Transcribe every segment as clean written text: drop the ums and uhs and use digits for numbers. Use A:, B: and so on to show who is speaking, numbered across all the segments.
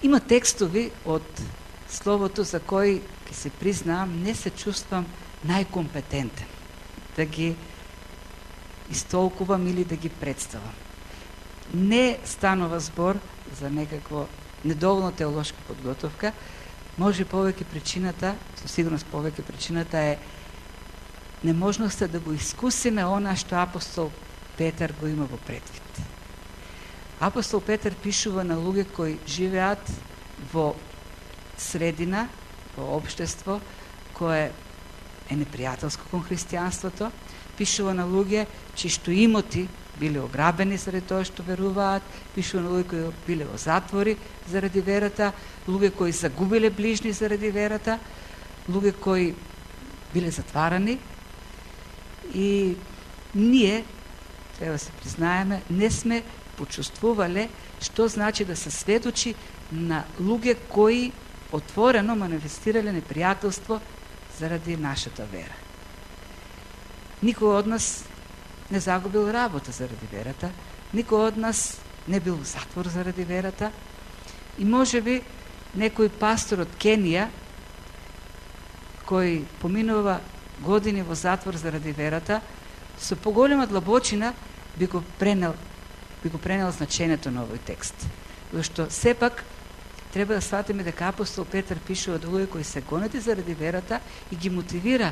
A: Има текстови од Словото за кои, ке се признавам, не се чувствам најкомпетентен да ги истолкувам или да ги представам. Не станува збор за некакво недоволно теолошка подготовка, може повеќе причината, со сигурност повеќе причината е неможноста да го искусиме она што апостол Петар го има во предвид. Апостол Петар пишува на луѓе кои живеат во средина, во општество кое е непријателско кон христијанството, пишува на луѓе чии што имоти биле ограбени заради тоа што веруваат, пишува на луѓе кои биле во затвори заради верата, луѓе кои загубиле ближни заради верата, луѓе кои биле затварани. И ние, треба да се признаеме, не сме почувствувале што значи да се сведочи на луѓе кои отворено манифестирале непријателство заради нашата вера. Никој од нас не загубил работа заради верата, никој од нас не бил в затвор заради верата и може би некој пастор од Кенија кој поминува години во затвор заради верата, со поголема длабочина би го пренел значењето на овој текст. Зашто сепак треба да сватиме дека апостол Петар пишува до луѓе кои се гонети заради верата и ги мотивира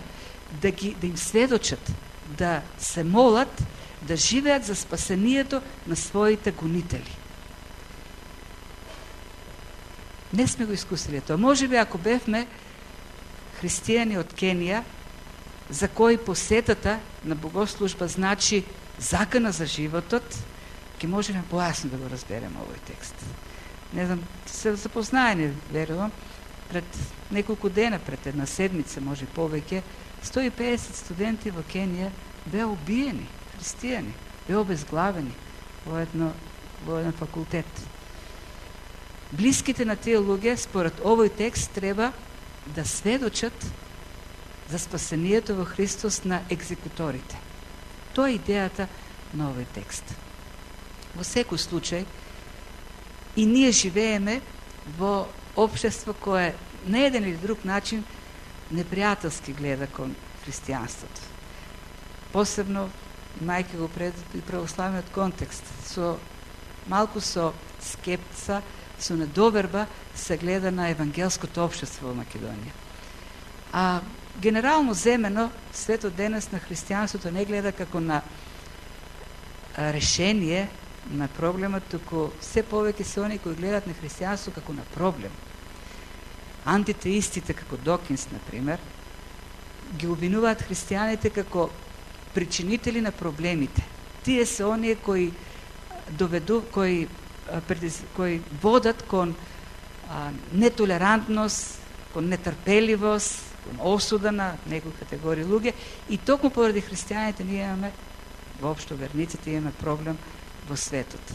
A: да им сведочат, да се молат, да живеат за спасението на своите гонители. Не сме го искусили тоа. Може би ако бевме христијани од Кенија, за кои посетата на богослужба значи закана за животот, ќе можеме појасно да го разбереме овој текст. Не знам, се запознаени, верувам, пред неколку дена, пред една седмица, може повеќе, 150 студенти во Кенија беа убиени, христијани, беа обезглавени во еден факултет. Блиските на тие луѓе, според овој текст, треба да сведочат за спасението во Христос на екзекуторите. Тоа е идејата на овој текст. Во секој случај, и ние живееме во општество кое на еден или друг начин непријателски гледа кон христијанството. Посебно, мајке го пред православниот контекст, малку со скепца, со недоверба се гледа на евангелското општество во Македонија. А генерално земено, светот денес на христијанството не гледа како на решение на проблемот, туку се повеќе се они кои гледат на христијанство како на проблем. Антитеистите, како Докинс, например, ги обвинуваат христијаните како причинители на проблемите. Тие се оние кои водат кон нетолерантност, кон нетрпеливост, кон осуда на некои категории луѓе, и токму поради христијаните ние имаме, воопшто верниците, имаме проблем во светот.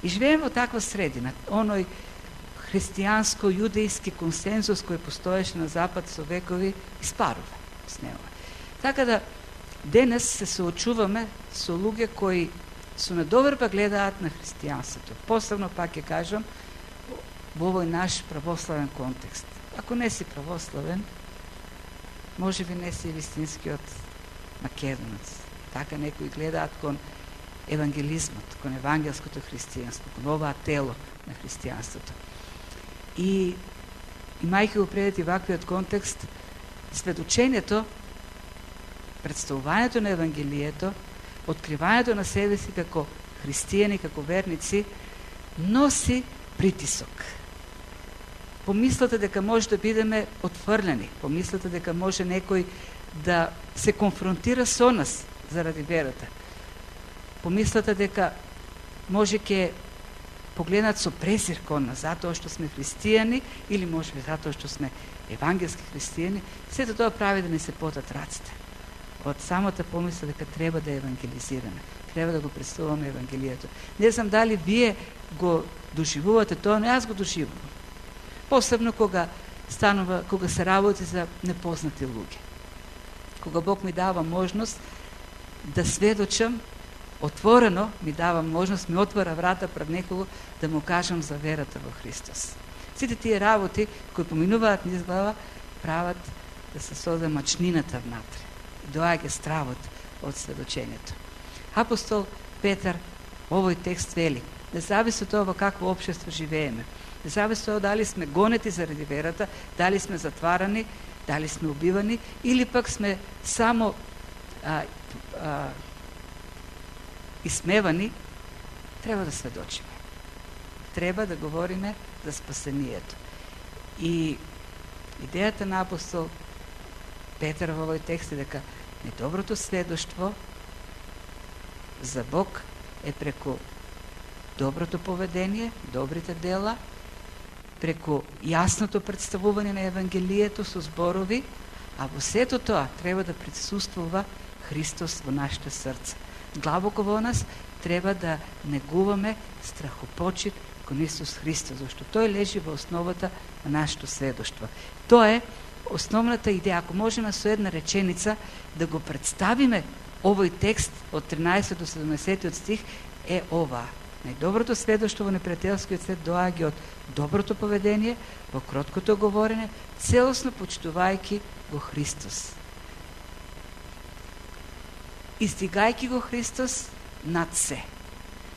A: И живееме во таква средина. Оној христијанско-јудејски консензус кој постоеше на Запад со векови испарува с него. Така да денес се соочуваме со луѓе кои со недоверба гледаат на христијанството. Посебно, пак ќе кажам, во овој наш православен контекст. Ако не си православен, може би не си вистинскиот македонец. Така некои гледаат кон евангелизмот, кон евангелското христијанство, кон оваа тело на христијанството. И имајќи го предети ваквиот контекст, сведочењето, представувањето на Евангелието, откривањето на себе си како христијани, како верници, носи притисок. Помислете дека може да бидеме отфрлени, помислете дека може некој да се конфронтира со нас заради верата. Помислете дека може ќе погледнат со презир кон нас затоа што сме христијани или може би затоа што сме евангелски христијани. Сето тоа прави да не се потат раците од самата помисла дека треба да евангелизираме, треба да го представуваме Евангелието. Не знам дали вие го доживувате тоа, но јас го доживувам. Посебно кога се работи за непознати луѓе. Кога Бог ми дава можност да сведочам, отворено ми дава можност, ми отвара врата пред некого да му кажам за верата во Христос. Сите тие работи кои поминуваат низ глава прават да се соде мачнината внатре. Доаѓа стравот од сведочењето. Апостол Петар овој текст вели: не зависи од тоа во какво општество живееме. Не зависи од дали сме гонети заради верата, дали сме затварани, дали сме убивани или пак сме само исмевани, треба да сведочиме. Треба да говориме за спасението. И идејата на апостол Петар во овој текст е дека недоброто сведоштво за Бог е преку доброто поведение, добрите дела, преку јасното представување на Евангелието со зборови, а во сето тоа треба да присуствува Христос во нашите срца. Длабоко во нас треба да негуваме страхопочит кон Исус Христос, зашто тој лежи во основата на нашето сведоштво. Тоа е основната идеја. Ако можеме со една реченица да го представиме овој текст од 13 до 17 стих, е ова: најдоброто сведоштво во непријателскиот свет доаѓа од доброто поведение, во кроткото говорење, целосно почитувајќи го Христос. Издигајќи го Христос над се.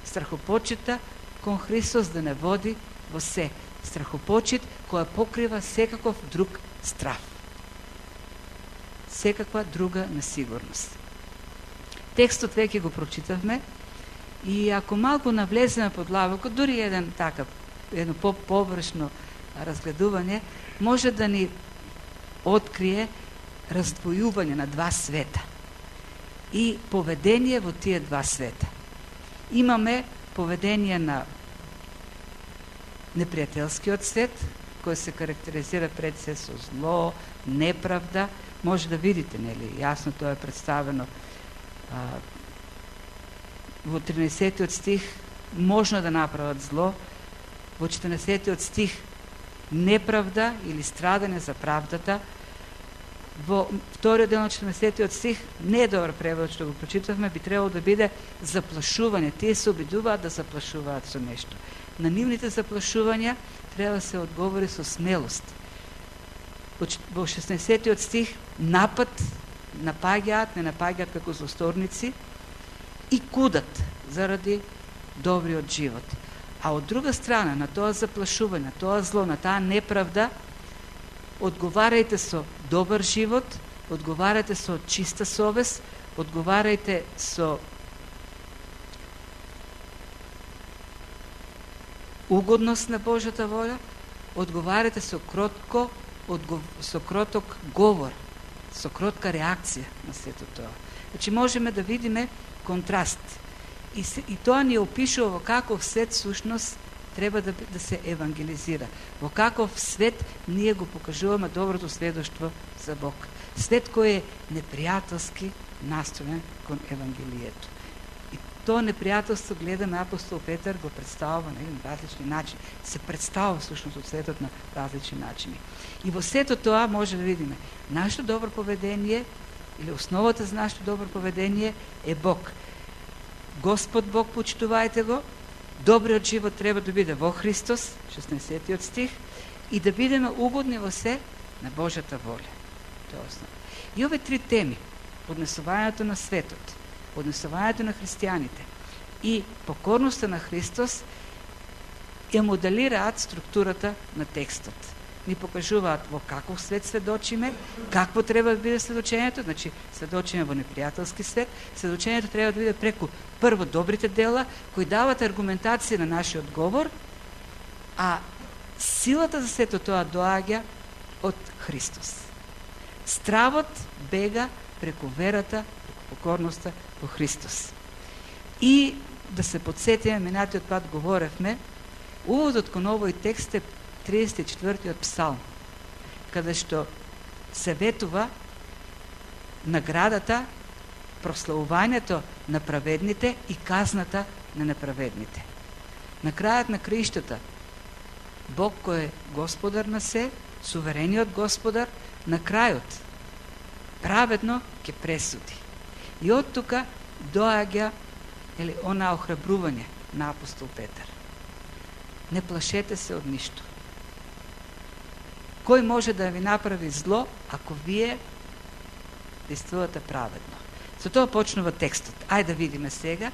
A: Страхопочита кон Христос да не води во се. Страхопочит која покрива секаков друг страв. Секаква друга несигурност. Текстот веќе го прочитавме и ако малку навлеземе подлабоко, дури едно површно разгледување, може да ни открие раздвојување на два света и поведение во тие два света. Имаме поведение на непријателскиот свет, кој се карактеризира пред се со зло, неправда. Може да видите, нели, јасно тоа е представено во 13 стих, можно да направат зло, во 14 стих неправда или страдање за правдата, во вториот дел на 14 стих, не е добар превод што го прочитавме, би требало да биде заплашување. Тие се обидуваат да заплашуваат со нешто. На нивните заплашувања треба да се одговори со смелост. Во 16 стих напад, напаѓаат, не напаѓаат како злосторници и кудат заради добриот живот. А од друга страна, на тоа заплашување, на тоа зло, на таа неправда, одговарајте со добар живот, одговарајте со чиста совест, одговарајте со угодност на Божјата воља, одговарајте со кроток говор, со кротка реакција на сето тоа. Значи можеме да видиме контраст. И тоа ни опишува во каков свет сушност треба да се евангелизира. Во каков свет ние го покажуваме доброто сведоштво за Бог. Свет кој е непријателски настроен кон Евангелието. И тоа непријателство, гледаме, апостол Петар го представува на еден различни начини. Се представува всушност од светот на различни начини. И во сето тоа може да видиме нашето добро поведение или основата за нашето добро поведение е Бог. Господ Бог, почитувајте го. Добриот живот треба да биде во Христос, 16 стих, и да бидеме угодни во се на Божјата воља. Тоа е основа. И овие три теми, поднесувањето на светот, поднесувањето на христијаните и покорноста на Христос, ја моделираат структурата на текстот. Ни покажуваат во каков свет сведочиме, какво треба да биде сведочењето, значи сведочиме во непријателски свет. Сведочењето треба да биде преку прво добрите дела, кои дават аргументација на нашиот говор, а силата за сето тоа доаѓа од Христос. Стравот бега преку верата, преку покорноста во Христос. И да се подсетиме, минатиот пат говоревме, уводот кон овој текст е 34-тиот псалм, каде што се ветува наградата, прославувањето на праведните и казната на неправедните. На крајот на краиштата, Бог кој е Господар на се, суверениот Господар, на крајот праведно ќе пресуди. И од тука доаѓа она охрабрување на апостол Петар. Не плашете се од ништо. Кой може да ви направи зло, ако вие действувате праведно? За тоа почнува текстот. Ајде да видиме сега,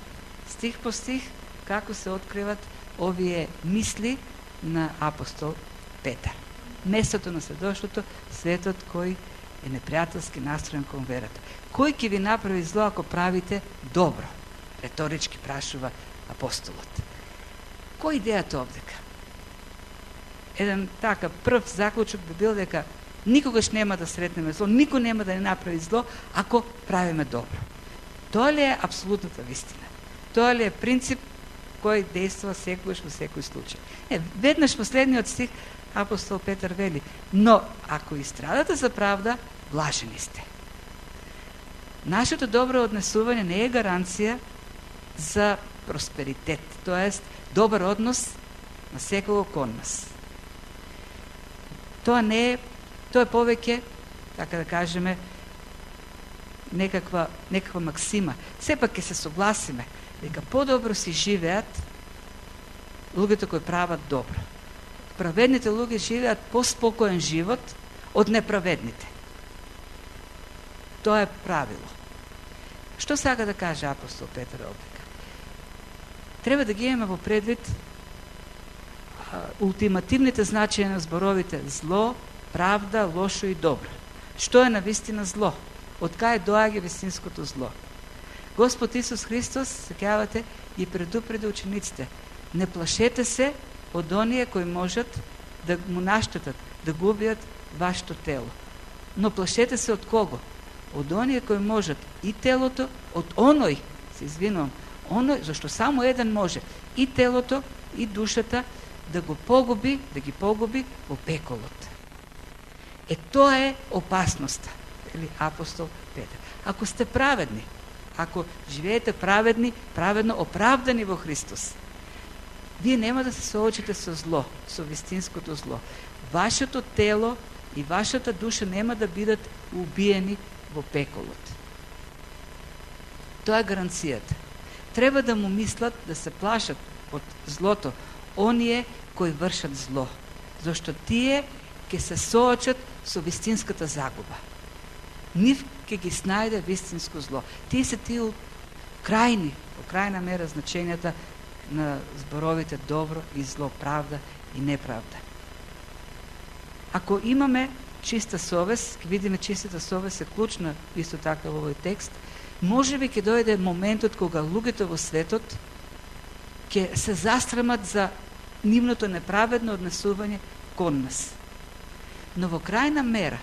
A: стих по стих, како се откриват овие мисли на апостол Петар. Местото на следошлото, светот кој е непријателски настроен кон верата. Кој ќе ви направи зло ако правите добро? Реторички прашува апостолот. Кој идејата овдека? Еден така прв заклучок би бил дека никогаш нема да сретнеме зло, никој нема да не направи зло ако правиме добро. Тоа ли е апсолутната вистина? Тоа ли е принцип кој действува секогаш во секој случај? Веднаш последниот стих апостол Петар вели: но ако и страдате за правда, блажени сте. Нашето добро однесување не е гаранција за просперитет, тоест добар однос на секого кон нас. Тоа не е, тоа е повеќе, така да кажеме, некаква максима. Сепак ќе се согласиме дека подобро си живеат луѓето кои прават добро. Праведните луѓе живеат поспокоен живот од неправедните. Тоа е правило. Што сака да каже апостол Петар овдека? Треба да ги имаме во предвид ултимативните значења на зборовите зло, правда, лошо и добро. Што е навистина зло? Од кај доаѓа вистинското зло? Господ Исус Христос, сеќавате, ги предупреди учениците: не плашете се од оние кои можат да му наштетат, да го убијат вашето тело. Но плашете се од кого? Од оние кои можат и телото, од оној, се извинувам, оној, зашто само еден може, и телото, и душата, да го погуби, да ги погуби во пеколот. Тоа е опасноста, или апостол Петар. Ако сте праведни, ако живеете праведно оправдани во Христос, вие нема да се соочите со зло, со вистинското зло. Вашето тело и вашата душа нема да бидат убиени во пеколот. Тоа е гаранцијата. Треба да му мислат, да се плашат од злото оние кои вршат зло, зашто тие ќе се соочат со вистинската загуба. Нив ќе ги снајде вистинско зло. Тие се тие крајни, во крајна мера, значењата на зборовите добро и зло, правда и неправда. Ако имаме чиста совест, ќе видиме чистата совест е клучна исто така во овој текст, можеби ќе дојде моментот кога луѓето во светот ќе се застрамат за нивното неправедно однесување кон нас. Но во крајна мера,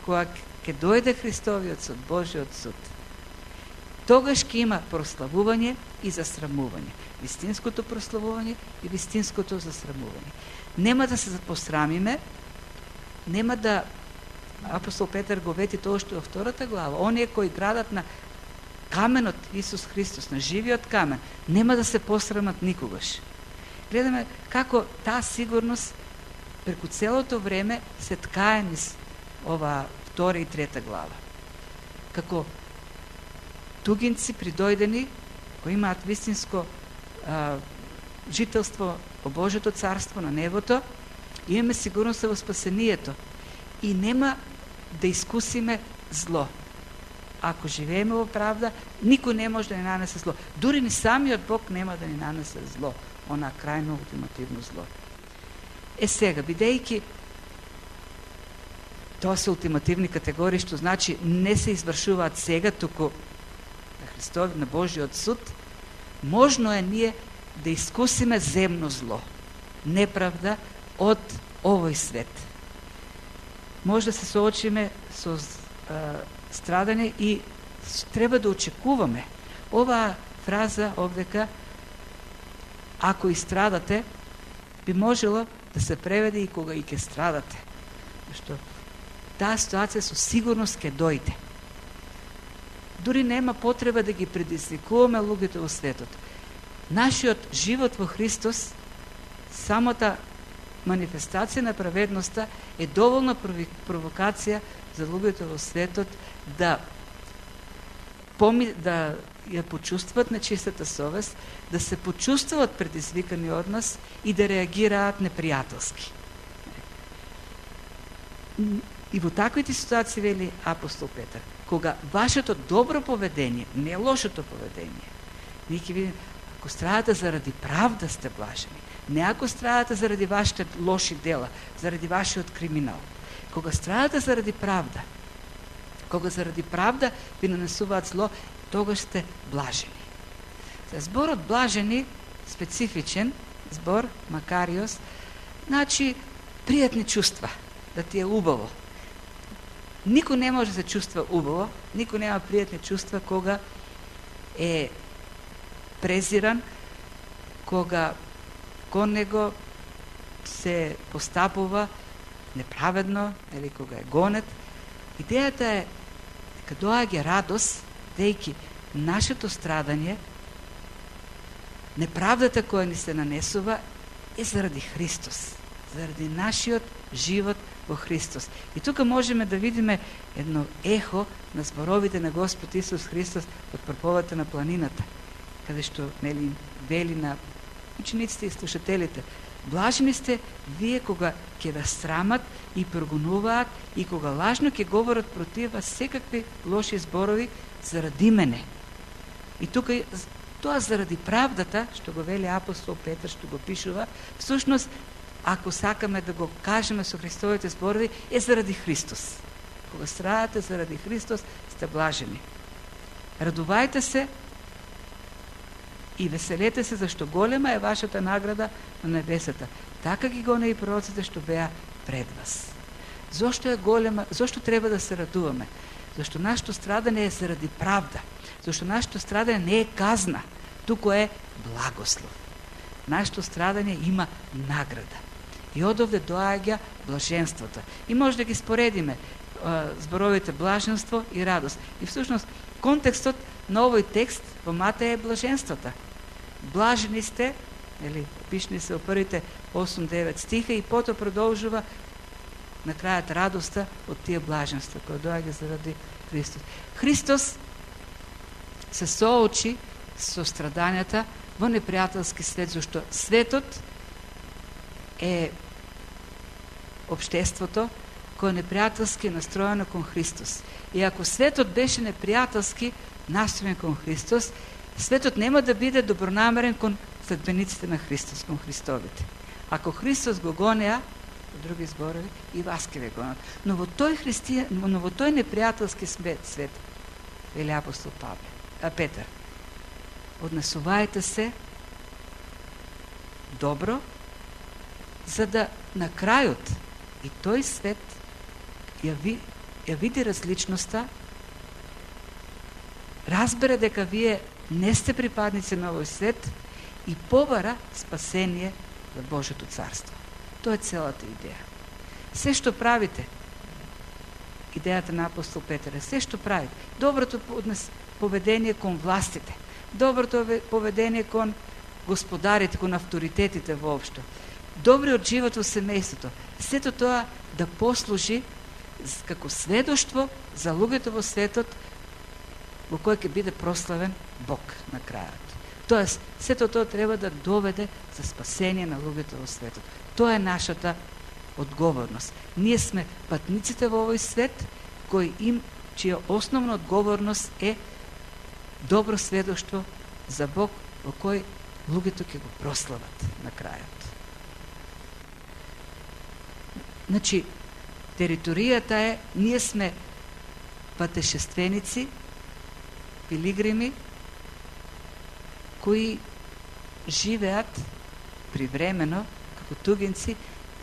A: кога ќе дојде Христовиот суд, Божиот суд, тогаш ќе има прославување и засрамување. Вистинското прославување и вистинското засрамување. Нема да се посрамиме, нема да, апостол Петар го вети тоа што е во втората глава, оние кои градат на каменот Исус Христос, на живиот камен, нема да се посрамат никогаш. Гледаме како таа сигурност преку целото време се ткае низ ова втора и трета глава. Како тугинци придојдени, кои имаат вистинско жителство во Божето царство на небото, имаме сигурност во спасението и нема да искусиме зло. Ако живееме во правда, никој не може да ни нанесе зло. Дури ни самиот Бог нема да ни нанесе зло, она крајно ултимативно зло. Сега, бидејќи тоа се ултимативни категории, што значи не се извршуваат сега, туку на Христов, на Божиот суд, можно е ние да искусиме земно зло, неправда од овој свет. Може да се соочиме со страдање и треба да очекуваме. Оваа фраза овдека, ако и страдате, би можело да се преведе и кога и ќе страдате. Што таа ситуација со сигурност ќе дојде. Дури нема потреба да ги предизвикуваме луѓето во светот. Нашиот живот во Христос, самата манифестација на праведноста е доволна провокација за луѓето во светот да ја почувствуват нечистата совест, да се почувствуват предизвикани од нас и да реагираат непријателски. И во таквите ситуации, вели апостол Петар, кога вашето добро поведение, не лошото поведение, ние ќе видим, ако страдате заради правда сте блажени, не ако страдате заради вашите лоши дела, заради вашиот криминал. Кога страдате заради правда, кога заради правда ви нанесуваат зло, тогаш сте блажени. Зборот блажени, специфичен збор, макариос, значи пријатни чувства, да ти е убаво. Никој не може да се чувства убаво, никој нема пријатни чувства кога е презиран, кога кон него се постапува неправедно, или кога е гонет. Идејата е дека доаѓа радост, дејќи нашето страдање, неправдата која ни се нанесува, е заради Христос, заради нашиот живот во Христос. И тука можеме да видиме едно ехо на зборовите на Господ Исус Христос од проповедта на планината, каде што вели на учениците и слушателите: блажени сте вие кога ќе ве срамат и прогонуваат и кога лажно ќе говорат против вас секакви лоши зборови заради мене. И тука тоа заради правдата, што го вели апостол Петар, што го пишува, всушност, ако сакаме да го кажеме со Христовите зборови, е заради Христос. Кога страдате заради Христос, сте блажени. Радувајте се и веселете се, зашто голема е вашата награда на небесата. Така ги гоне и пророците што беа пред вас. Зошто е голема? Зошто треба да се радуваме? Зашто нашето страдање е заради правда. Зашто нашето страдање не е казна, туку е благослов. Нашето страдање има награда. И одовде доаѓа блаженството. И може да ги споредиме зборовите блаженство и радост. И всушност контекстот на овој текст во Матеја е блаженството. Блажени сте, или пишни се во првите 8-9 стиха, и потоа продолжува на крајот радоста од тие блаженства кои доаѓа заради Христос. Христос се соочи со страдањата во непријателски свет, зашто светот е општеството кој е непријателски настроено кон Христос. И ако светот беше непријателски настроен кон Христос, светот нема да биде добронамерен кон следбениците на Христос, кон Христовите. Ако Христос го гонеа, во други зборови, и вас ке ве гонат. Но во тој непријателски свет, вели апостол Петар, однесувајте се добро, за да на крајот и тој свет ја види различноста, разбере дека вие не сте припадници на овој свет и побара спасение во Божјото царство. Тоа е целата идеја. Се што правите, идејата на апостол Петар, се што правите, доброто поведение кон властите, доброто поведение кон господарите, кон авторитетите воопшто, добриот живот во семејството, сето тоа да послужи како сведоштво за луѓето во светот во кој ќе биде прославен Бог на крајот. Тоест, сето тоа треба да доведе за спасение на луѓето во светот. Тоа е нашата одговорност. Ние сме патниците во овој свет, чија основна одговорност е добро сведоштво за Бог во кој луѓето ќе го прослават на крајот. Значи, територијата е, ние сме патешественици, пилигрими, кои живеат привремено, како тугинци,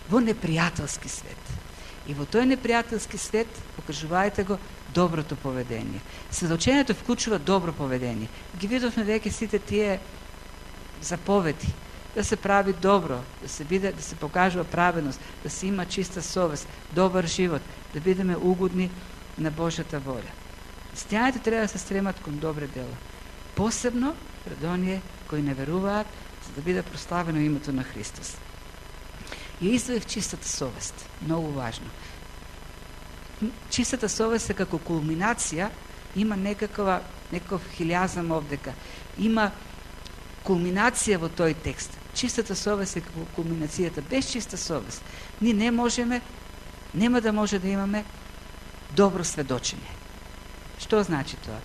A: во непријателски свет. И во тој непријателски свет, покажувајте го доброто поведение. Сведочењето вклучува добро поведение. Ги видовме веќе сите тие заповеди. Да се прави добро, да се покажува праведност, да се има чиста совест, добар живот, да бидеме угодни на Божјата воља. Христијаните треба да се стремат кон добри дела. Посебно пред оние кои не веруваат, за да биде прославено името на Христос. И извоев чистата совест. Многу важно. Чистата совест е како кулминација, има некаков хилјазам овдека. Има кулминација во тој текст. Чистата совест е како кулминацијата. Без чиста совест ние не можеме нема да може да имаме добро сведочење. Што значи тоа?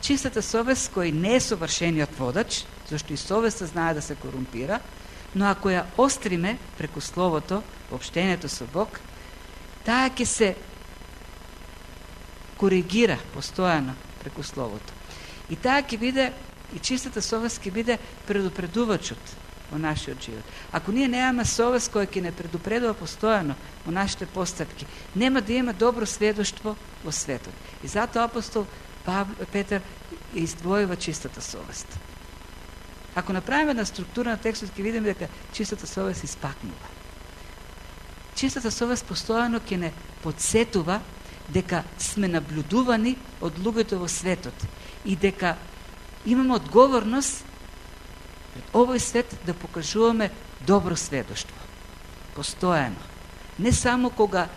A: Чистата совест, кој не е совршениот водач, зашто и совеста знае да се корумпира, но ако ја остриме преку Словото, обштението со Бог, таа ќе се коригира постојано преку Словото. И таа ќе биде, и чистата совест ќе биде предупредувачот во нашиот живот. Ако ние немаме совест која ќе не предупредува постојано во нашите постапки, нема да има добро сведоштво во светот. И затоа апостол Петар издвојува чистата совест. Ако направиме една структура на текстот, ќе видиме дека чистата совест испакнува. Чистата совест постојано ќе не подсетува дека сме наблюдувани од луѓето во светот и дека имаме одговорност пред овој свет да покажуваме добро сведоштво. Постојано. Не само кога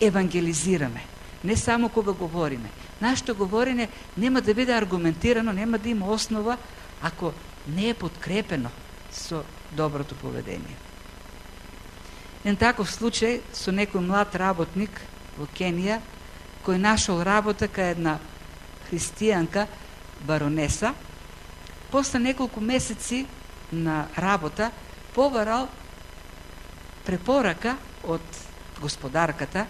A: евангелизираме, не само кога говориме. Нашето говорење нема да биде аргументирано, нема да има основа ако не е подкрепено со доброто поведение. Еден таков случај со некој млад работник во Кенија, кој нашол работа кај една христијанка баронеса. После неколку месеци на работа побарал препорака од господарката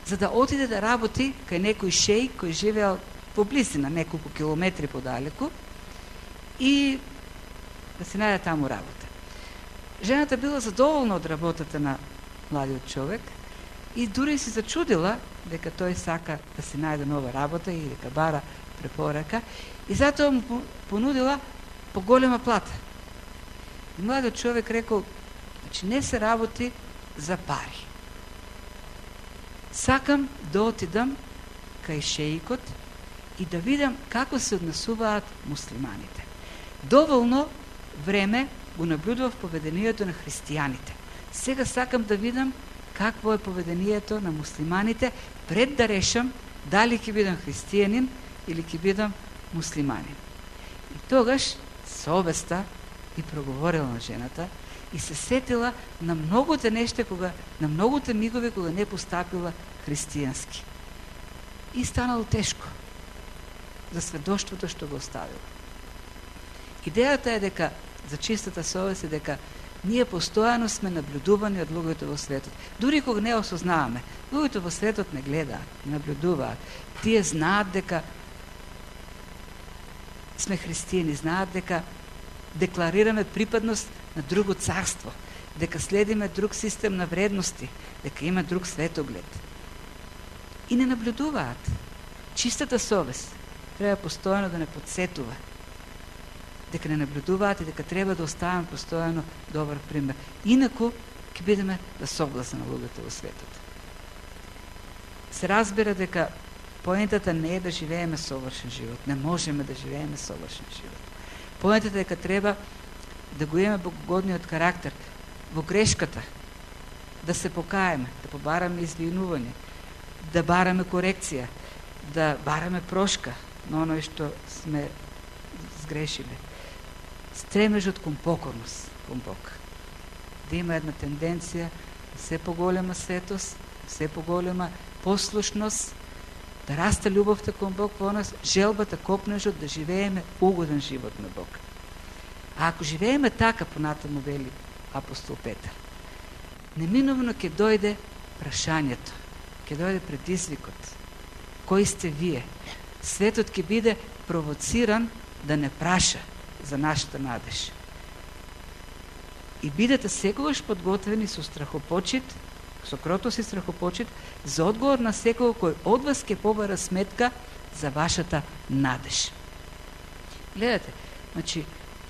A: за да отиде да работи кај некој шеј кој живеел во близина, неколку километри подалеку, и да се најде таму работа. Жената била задоволна од работата на младиот човек и дури се зачудила дека тој сака да се најде нова работа и дека бара препорака, и затоа му понудила поголема плата. И младиот човек рекол, значи не се работи за пари. Сакам да отидам кај шеикот и да видам како се однесуваат муслиманите. Доволно време го наблюдував поведението на христијаните. Сега сакам да видам какво е поведението на муслиманите пред да решам дали ќе бидам христијанин или ќе бидам муслиманин. И тогаш совеста и проговорила на жената и се сетила на многоте нешта, на многоте мигови кога не постапила христијански. И станало тешко за сведоштвото што го оставила. Идејата е дека за чистата совест е дека ние постојано сме наблюдувани од луѓето во светот. Дури кога не осознаваме, луѓето во светот не гледаат, не наблюдуваат. Тие знаат дека сме христијани, знаат дека декларираме припадност на друго царство, дека следиме друг систем на вредности, дека има друг светоглед. И не наблюдуваат. Чистата совест треба постојано да не подсетува, дека не наблюдуваат и дека треба да оставаме постојано добар пример. Инаку ќе бидеме да согласни на луѓето во светот. Се разбира дека поентата не е да живееме совршен живот. Не можеме да живееме совршен живот. Поентата е дека треба да го имаме богогодниот карактер во грешката, да се покаеме, да побараме извинување, да бараме корекција, да бараме прошка на оној што сме сгрешиле. Стремежот кон покорност кон Бог. Да има една тенденција, се поголема светост, се поголема послушност, да расте љубовта кон Бог во нас, желбата, копнежот да живееме угоден живот на Бог. А ако живееме така, понатаму вели апостол Петар, неминовно ќе дојде прашањето, ќе дојде предизвикот. Кои сте вие? Светот ќе биде провоциран да не праша за нашата надеж. И бидете секогаш подготвени со страхопочит, со кротост и страхопочит, за одговор на секој кој од вас ќе побара сметка за вашата надеж. Гледате, значи,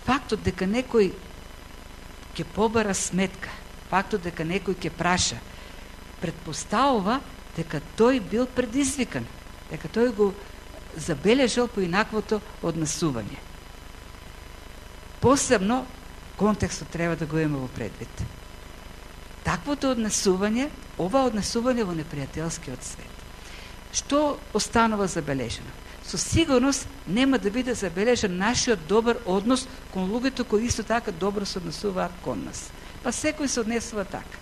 A: фактот дека некој ќе побара сметка, фактот дека некој ќе праша, предпоставува дека тој бил предизвикан, дека тој го забележал поинаквото однесување. Посебно, контекстот треба да го има во предвид. Таквото однесување, ова однесување во непријателскиот свет. Што останува забележено? Со сигурност нема да биде забележен нашиот добар однос кон луѓето кои исто така добро се однесуваат кон нас. Па секој се однесува така.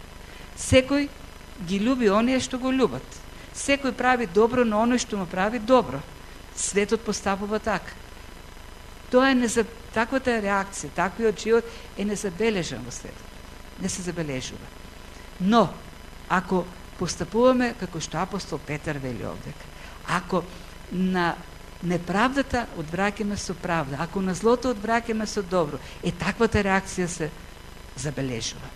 A: Секој ги љуби оние што го љубат. Секој прави добро на оној што му прави добро. Светот постапува така. Тоа е таквата реакција, таквиот живот е незабележан во светот. Не се забележува. Но, ако постапуваме како што апостол Петар вели овде, ако на неправдата одвраќаме со правда, ако на злото одвраќаме со добро, таквата реакција се забележува.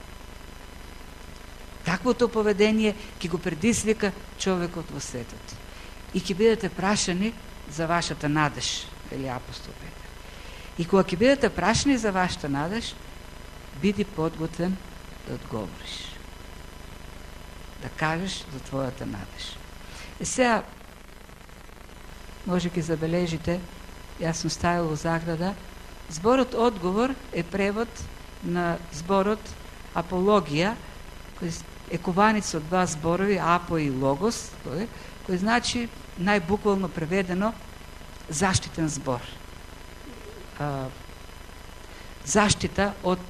A: Таквото поведение ќе го предизвика човекот во светот. И ќе бидете прашани за вашата надеж, вели апостол Петар. И кога ќе бидете прашани за вашата надеж, биди подготвен да одговориш. Да кажеш за твојата надеж. Сега, може ќе забележите, јас сум ставил во заграда, зборот одговор е превод на зборот апологија, кој е кованица од два зборови, апо и логос, кој значи најбуквално преведено заштитен збор. Заштита од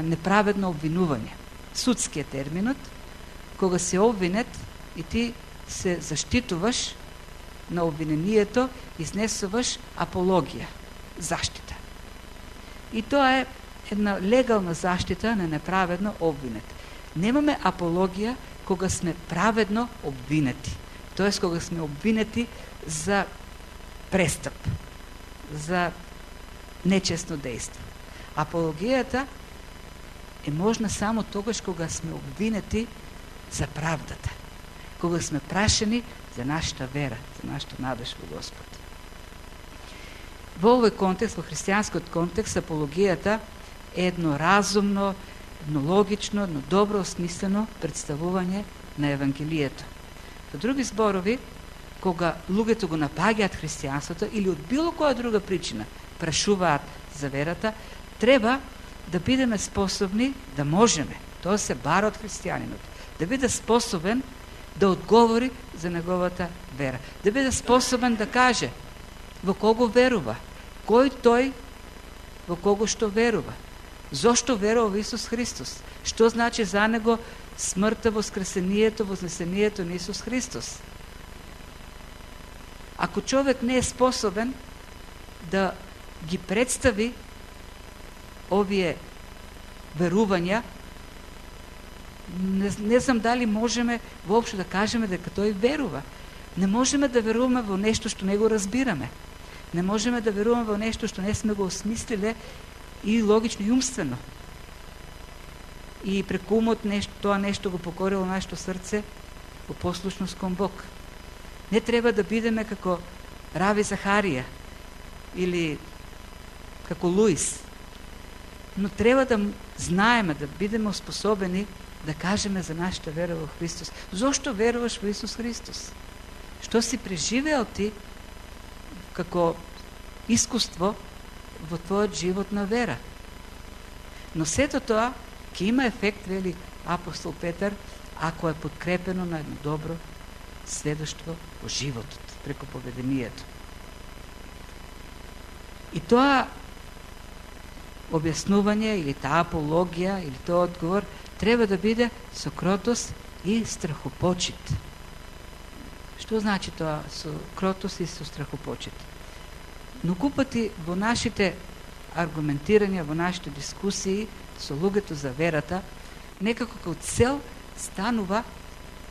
A: неправедно обвинување. Судски е терминот, кога се обвинет и ти се заштитуваш на обвинението, изнесуваш апологија, заштита. И тоа е една легална заштита на неправедно обвинет. Немаме апологија кога сме праведно обвинети. Тоест кога сме обвинети за престап, за нечестно дејство. Апологијата е можна само тогаш кога сме обвинети за правдата, кога сме прашани за нашата вера, за нашата надеж во Господ. Во овој контекст, во христијанскиот контекст, апологијата е едно разумно, едно логично, едно добро осмислено представување на Евангелието. Во други зборови, кога луѓето го напаѓаат христијанството или од било која друга причина прашуваат за верата, треба да бидеме способни, да можеме, тоа се бара од христијанинот, да биде способен да одговори за неговата вера, да биде способен да каже во кого верува, кој тој во кого што верува, зошто верува во Исус Христос, што значи за него смртта, воскресението, вознесението на Исус Христос. Ако човек не е способен да ги представи овие верувања, не знам дали можеме воопшто да кажеме дека тој верува. Не можеме да веруваме во нешто што не го разбираме. Не можеме да веруваме во нешто што не сме го осмислиле и логично и умствено. И преку умот тоа нешто го покорило нашето срце во послушност кон Бог. Не треба да бидеме како Рави Захарија или како Луис, но треба да знаеме, да бидеме способени да кажеме за нашата вера во Христос. Зошто веруваш во Исус Христос? Што си преживеал ти како искуство во твојот живот на вера? Но сето тоа ќе има ефект, вели апостол Петар, ако е подкрепено на едно добро сведоштво во животот, преку поведението. И тоа објаснување, или таа апологија, или тој одговор, треба да биде со кротост и страхопочит. Што значи тоа со кротост и со страхопочит? Многу пати во нашите аргументирања, во нашите дискусии со луѓето за верата, некако како цел станува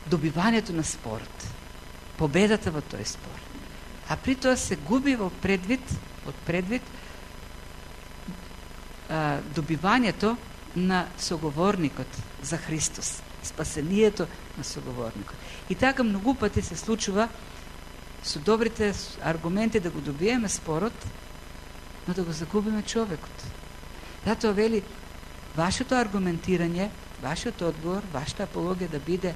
A: добивањето на спорот, победата во тој спор. А при тоа се губи од предвид добивањето на соговорникот за Христос, спасението на соговорникот. И така многу пати се случува со добрите аргументи да го добиеме спорот, но да го загубиме човекот. Затоа вели, вашето аргументирање, вашиот одговор, вашата апологија да биде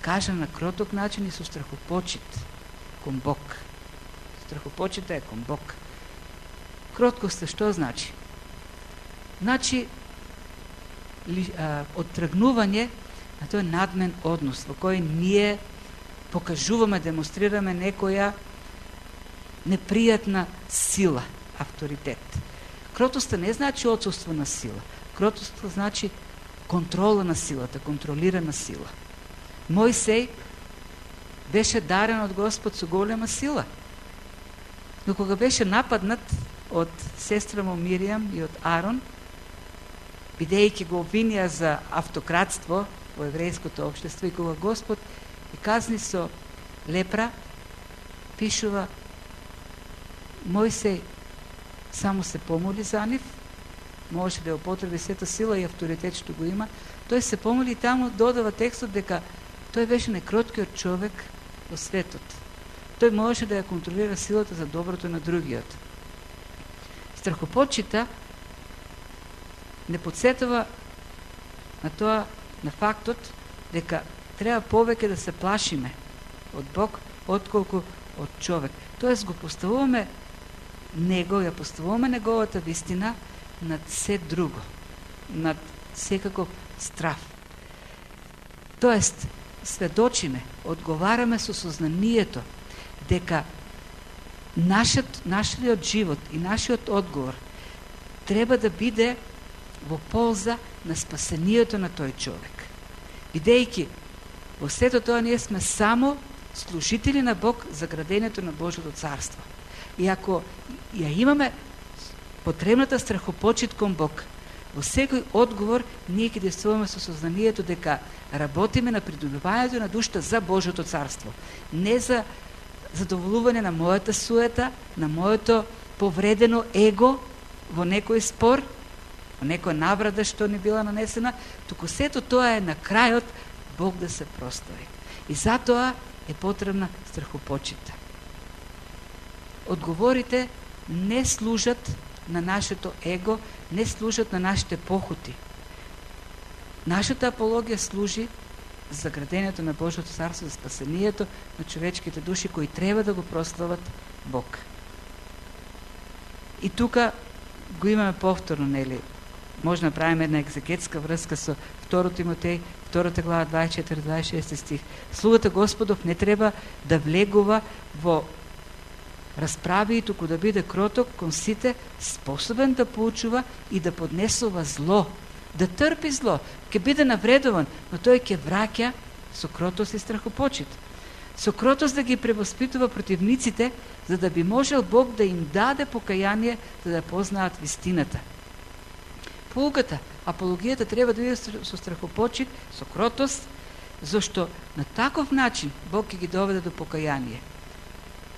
A: кажа на кроток начин и со страхопочит кон Бог. Страхопочита е кон Бог. Кроткоста што значи? Значи оттргнување на тој надмен однос во кој ние покажуваме, демонстрираме некоја непријатна сила, авторитет. Кротоста не значи отсутство на сила. Кротоста значи контрола на силата, контролирана сила. Мојсей беше дарен од Господ со голема сила. Но кога беше нападнат од сестра му Миријам и од Арон, бидејќи го обвинија за автократство во еврејското општество, и кога Господ и казни со лепра, пишува Мојсей само се помоли за нив, може да употреби сета сила и авторитет што го има, тој се помоли и таму додава текстот дека тој беше најкроткиот човек во светот. Тој може да ја контролира силата за доброто на другиот. Страхопочита не подсетува на тоа, на фактот дека треба повеќе да се плашиме од Бог отколку од човек. Тоест го поставуваме него, ја поставуваме неговата вистина над се друго, над секаков страв. Тоест, сведочиме, одговараме со сознанието дека нашиот живот и нашиот одговор треба да биде во полза на спасението на тој човек. Бидејќи во сето тоа ние сме само служители на Бог за градењето на Божјото царство. И ако ја имаме потребната страхопочит кон Бог, во секој одговор ние ќе действуваме со сознанието дека работиме на придобивањето на душата за Божјото царство, не за задоволување на мојата суета, на моето повредено его во некој спор, во некоја наврада што ни била нанесена, туку сето тоа е на крајот Бог да се прослави. И затоа е потребна страхопочита. Одговорите не служат на нашето его, не служат на нашите похоти. Нашата апологија служи за градењето на Божјото царство, за спасението на човечките души кои треба да го прослават Бог. И тука го имаме повторно, нели? Може да направиме една екзегетска врска со 2 Тимотеј, 2 глава, 24-26 стих. Слугата Господов не треба да влегува во расправи, туку да биде кроток кон сите, способен да поучува и да поднесува зло, да трпи зло, ќе биде навредуван, но тој ќе враќа со кротост и страхопочит. Со кротост да ги превоспитува противниците, за да би можел Бог да им даде покаяние, за да познаат вистината. Поуката, апологијата треба да биде со страхопочит, со кротост, зашто на таков начин Бог ќе ги доведе до покаяние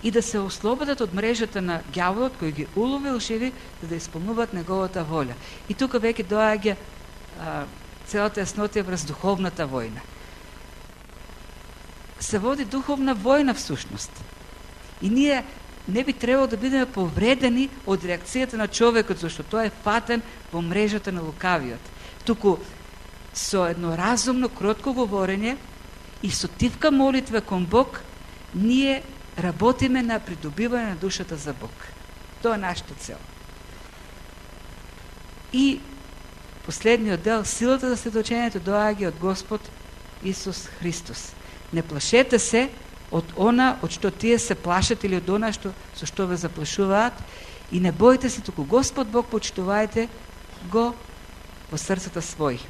A: и да се ослободат од мрежата на ѓаволот кој ги улови лживи, за да исполнуваат неговата воља. И тука веќе доаѓа целата јаснотија врз духовната војна. Се води духовна војна всушност. И ние не би требало да бидеме повредени од реакцијата на човекот, зашто тој е фатен во мрежата на лукавиот. Туку со едно разумно, кротко говорење и со тивка молитва кон Бог, ние работиме на придобивање на душата за Бог. Тоа е нашата цел. И последниот дел, силата за сведочењето доаѓа од Господ Исус Христос. Не плашете се од она од што тие се плашат или од она со што ве заплашуваат, и не бојте се, туку Господ Бог почитувајте го во срцата своји.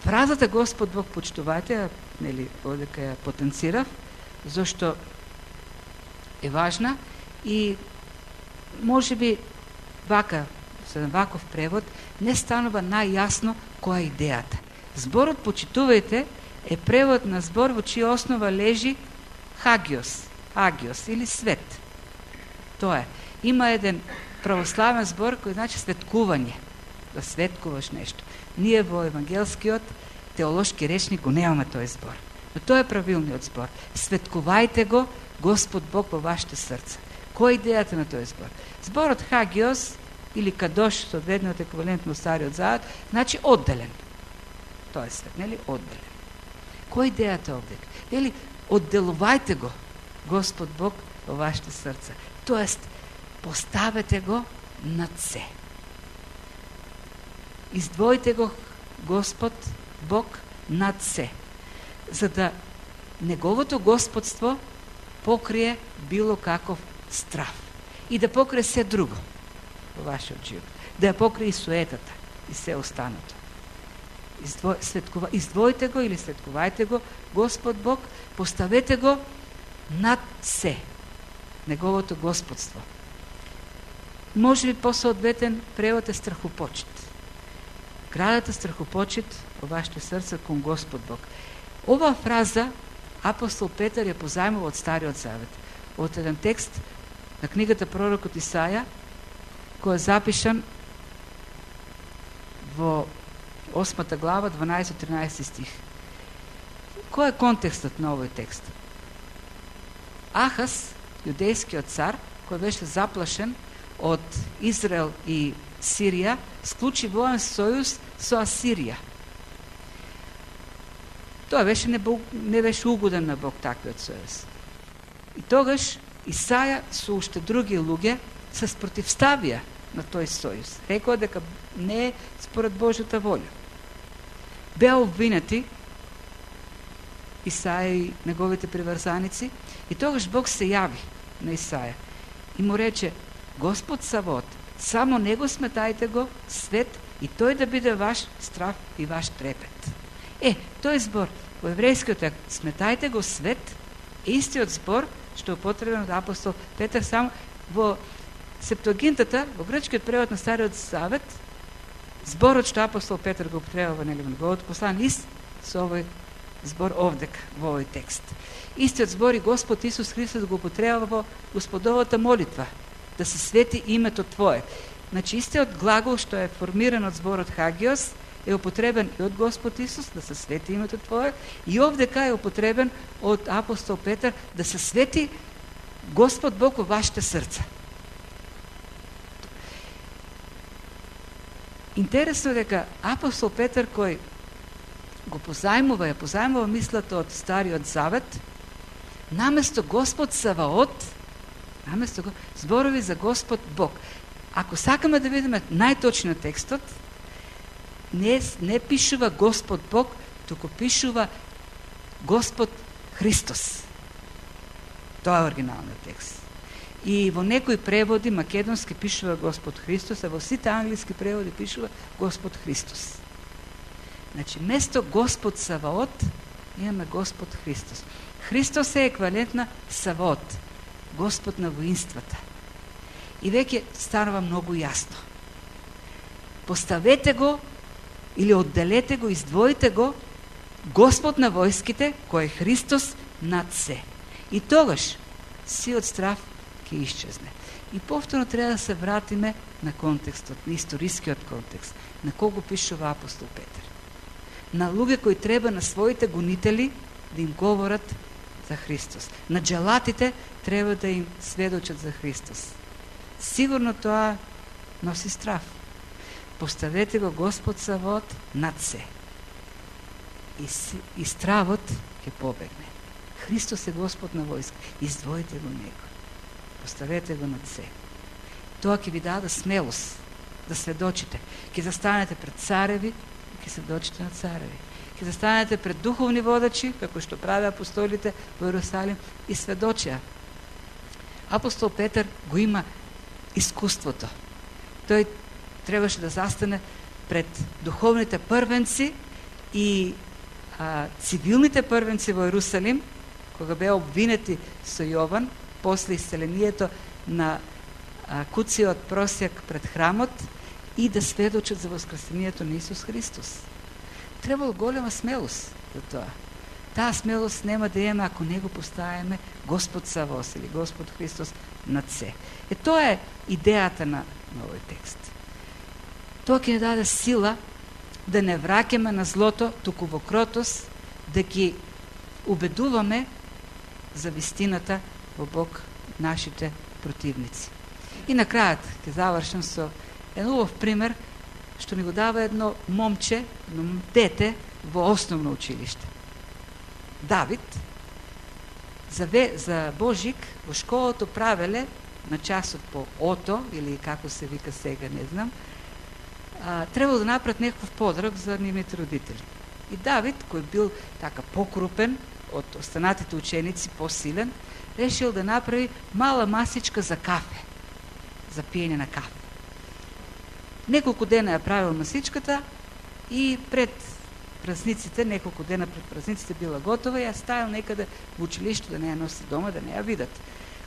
A: Фразата Господ Бог почитувајте, нели, одека ја потенцирав, зашто е важна и може би вака, со ваков превод, не станува најјасно која е идејата. Зборот почитувајте е превод на збор во чија основа лежи агиос или свет. Тоа е. Има еден православен збор кој значи светкување, да светкуваш нешто. Ние во евангелскиот теолошки речник го немаме тој збор. Но тоа е правилниот збор. Светкувајте го Господ Бог во вашите срца. Која е идејата на тој збор? Зборот хагиос или кадош, соодветниот еквивалент на Стариот Завет, значи одделен. Тоа е свет, нели? Одделен. Која е идејата овде? Нели, одделувајте го Господ Бог во вашите срца. Тоест, поставете го над се. Издвоите го Господ Бог над се, за да неговото господство покрие било каков страв и да покрие се друго во вашиот живот, да ја покрие и суетата и се останато. Издвоите го или светкувајте го Господ Бог, поставете го над се, неговото господство. Може би посоодветен превод е страхопочит. Градата страхопочит во вашите срца кон Господ Бог. Ова фраза апостол Петар ја позајмува од Стариот Завет, од еден текст на книгата Пророкот Исаја, кој е запишан во 8 глава, 12-13 стих. Кој е контекстот на овој текст? Ахаз, јудејскиот цар, кој беше заплашен од Израел и Сирија, склучи воен сојуз со Асирија. Тоа не беше угоден на Бог таквиот сојуз. И тогаш Исаја со уште други луѓе се спротивставија на тој сојуз. Рекоа дека не е според Божјата волја. Беа обвинети Исаја и неговите приврзаници и тогаш Бог се јави на Исаја и му рече: Господ Савот, само него сметајте го свет и тој да биде ваш страх и ваш трепет. Тој збор во еврејскиот текст сметајте го свет е истиот збор што е употребен од апостол Петар, само во Септуагинтата, во грчкиот превод на Стариот Завет, зборот што апостол Петар го употребува во неговото послание ист со овој збор овдека во овој текст. Истиот збор и Господ Исус Христос го употребува во Господовата молитва, да се свети името Твое. Значи, истиот глагол што е формиран од зборот хагиос е употребен и од Господ Исус, да се свети името Твое, и овдека е употребен од апостол Петар, да се свети Господ Бог во вашите срца. Интересно е дека апостол Петар, кој го позајмува мислата од Стариот Завет, наместо Господ Саваот, зборови за Господ Бог. Ако сакаме да видиме најточно текстот, не пишува Господ Бог, туку пишува Господ Христос. Тоа е оригиналниот текст. И во некои преводи македонски пишува Господ Христос, а во сите англиски преводи пишува Господ Христос. Значи, место Господ Саваот имаме Господ Христос. Христос е еквивалент на Саваот, Господ на воинствата. И веќе станува многу јасно. Поставете го или одделете го, издвоите го Господ на војските, кој е Христос над се. И тогаш сиот страв ќе исчезне. И повторно треба да се вратиме на контекстот, на историскиот контекст, на кого пишува апостол Петар. На луѓе кои треба на своите гонители да им говорат за Христос. На джелатите треба да им сведочат за Христос. Сигурно тоа носи страв. Поставете го Господ Савот над се. И стравот ќе побегне. Христос е Господ на војска. Издвоите го него. Поставете го над се. Тоа ќе ви даде смелост да сведочите. Ќе застанете пред цареви, ќе сведочите на цареви. Ќе застанете пред духовни водачи, како што прави апостолите во Иерусалим, и сведочија. Апостол Петар го има искуството. Тој требаше да застане пред духовните првенци и цивилните првенци во Иерусалим, кога беа обвинети со Јован, после исцелението на куциот просјак пред храмот, и да сведочат за воскресението на Исус Христос. Требало голема смелост за тоа. Таа смелост нема да имаме ако не го поставиме Господ Савос или Господ Христос над се. Тоа е идејата на овој текст. Тоа ќе ни даде сила да не враќаме на злото, туку во кротост да ги убедуваме за вистината во Бог нашите противници. И на крајот ќе завршам со еден убав пример што ни го дава едно момче, едно дете во основно училиште. Давид за Божик во школото правеле на часот по ото, или како се вика сега, не знам, требало да направат некаков подрок за нивните родители. И Давид, кој бил така покрупен од останатите ученици, посилен, решил да направи мала масичка за кафе, за пиење на кафе. Неколку дена ја правил масичката и пред празниците, неколку дена пред празниците била готова и ја стајал некаде во училиште да не ја носи дома, да не ја видат.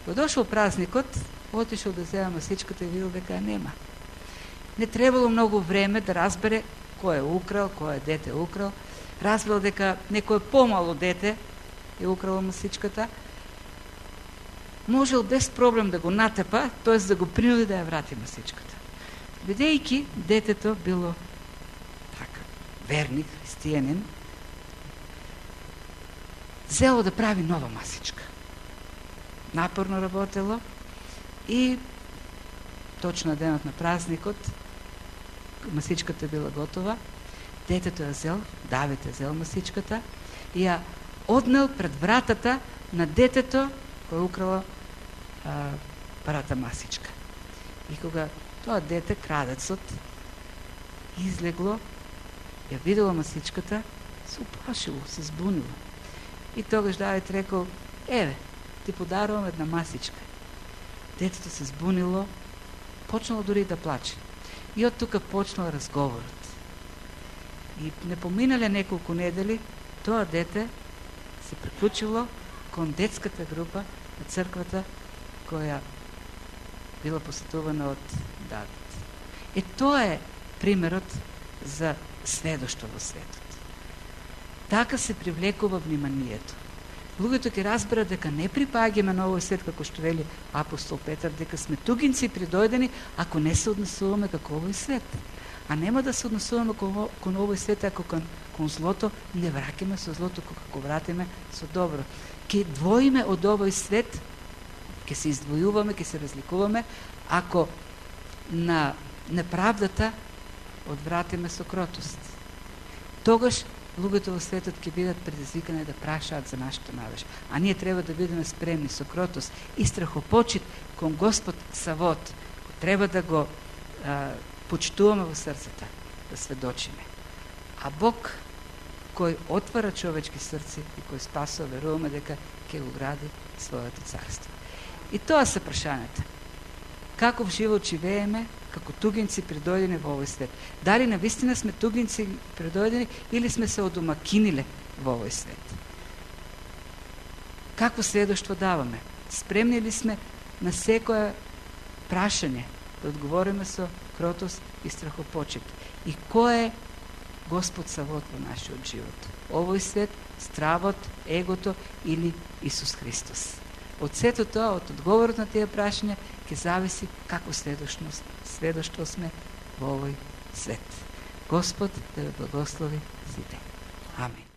A: Кога дошол празникот, отишол да зема масичката и видел дека ја нема. Не требало многу време да разбере кој е украл, кој е дете украл. Разбрал дека некој помало дете е украло масичката. Можел без проблем да го натепа, т.е. да го принуди да ја врати масичката. Бидејќи детето било така, верник, христијанин, взело да прави нова масичка. Напорно работело и точно денот на празникот масичката била готова. Детето ја зел, Давид ја зел масичката и ја однел пред вратата на детето кој украла парата масичка. И кога тоа дете, крадецот, излегло, ја видело масичката, се уплашило, се збунило. И тогаш Давид рекол: еве, ти подарувам една масичка. Детето се збунило, почнало дури да плаче. И од тука почнал разговорот. И не поминале неколку недели, тоа дете се приклучило кон детската група на црквата која била посетувана од Давид. И тоа е примерот за сведоштво во светот. Така се привлекува вниманието. Луѓето ќе разберат дека не припаѓаме на овој свет, како што вели апостол Петар, дека сме тугинци придојдени ако не се однесуваме како овој свет. А нема да се однесуваме кон овој свет ако кон злото не враќаме со злото, како вратиме со добро. Ке двоиме од овој свет, ке се издвојуваме, ке се разликуваме, ако на неправдата одвратиме со кротост. Тогаш луѓето во светот ќе бидат предизвикани да прашаат за нашата надеж. А ние треба да бидеме спремни со кротост и страхопочит кон Господ Савот. Треба да го почитуваме во срцата, да сведочиме. А Бог, кој отвара човечки срци и кој спасува, веруваме дека ќе го гради своето царство. И тоа се прашањата. Каков живот живееме како тугинци придојдени во овој свет? Дали навистина сме тугинци придојдени или сме се одомакиниле во овој свет? Какво сведоштво даваме? Спремни ли сме на секое прашање да одговориме со кротост и страхопочит? И кој е Господ Савот во нашиот живот? Овој свет, стравот, егото или Исус Христос? Од сето тоа, од одговорот на тие прашања, ќе зависи како сведоштво сме во овој свет. Господ да ве благослови сите. Амин.